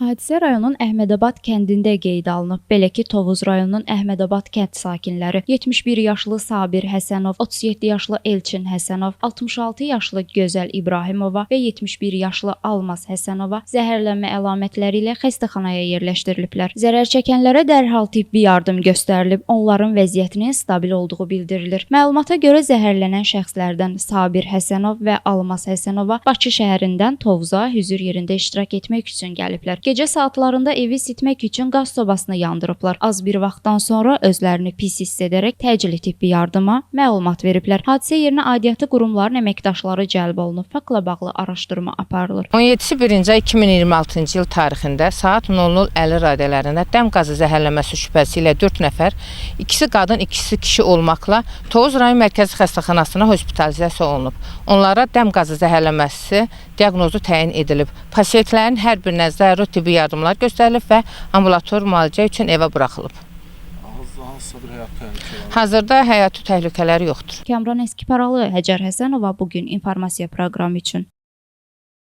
Hadisə rayonun Əhmədabad kəndində qeydə alınıb. Belə ki, Tovuz rayonunun Əhmədabad kənd sakinləri 71 yaşlı Sabir Həsənov, 37 yaşlı Elçin Həsənov, 66 yaşlı Gözəl İbrahimova və 71 yaşlı Almaz Həsənova zəhərlənmə əlamətləri ilə xəstəxanaya yerləşdiriliblər. Zərər çəkənlərə dərhal tibbi yardım göstərilib, onların vəziyyətinin stabil olduğu bildirilir. Məlumata görə zəhərlənən şəxslərdən Sabir Həsənov və Almaz Həsənova Bakı şəhərindən Tovuza hüzür yerində iştirak etmək üçün gəliblər. Gecə saatlarında evi isitmək üçün qaz sobasını yandırıblar. Az bir vaxtdan sonra özlərini pis hiss edərək təcili tibbi yardıma məlumat veriblər. Hadisə yerinə aidiyyatı qurumların əməkdaşları cəlb olunub. Faktla bağlı araşdırma aparılır. 17-si 1-ci ay 2026-cı il tarixində saat 00:50 radələrində dəm qazı zəhərlənməsi şübhəsi ilə 4 nəfər, ikisi qadın, ikisi kişi olmaqla Tovuz rayon mərkəzi xəstəxanasına hospitalizasiya olunub. Onlara dəm qazı zəhərlənməsi diaqnozu təyin edilib. Pasientlərin hər birinə zəruri tibbi yardımlar göstərilib və ambulator müalicə üçün evə buraxılıb. Hazırda həyati təhlükələri yoxdur. Kamran Eskiparalı, Həcər Həsənova bugün informasiya proqramı üçün.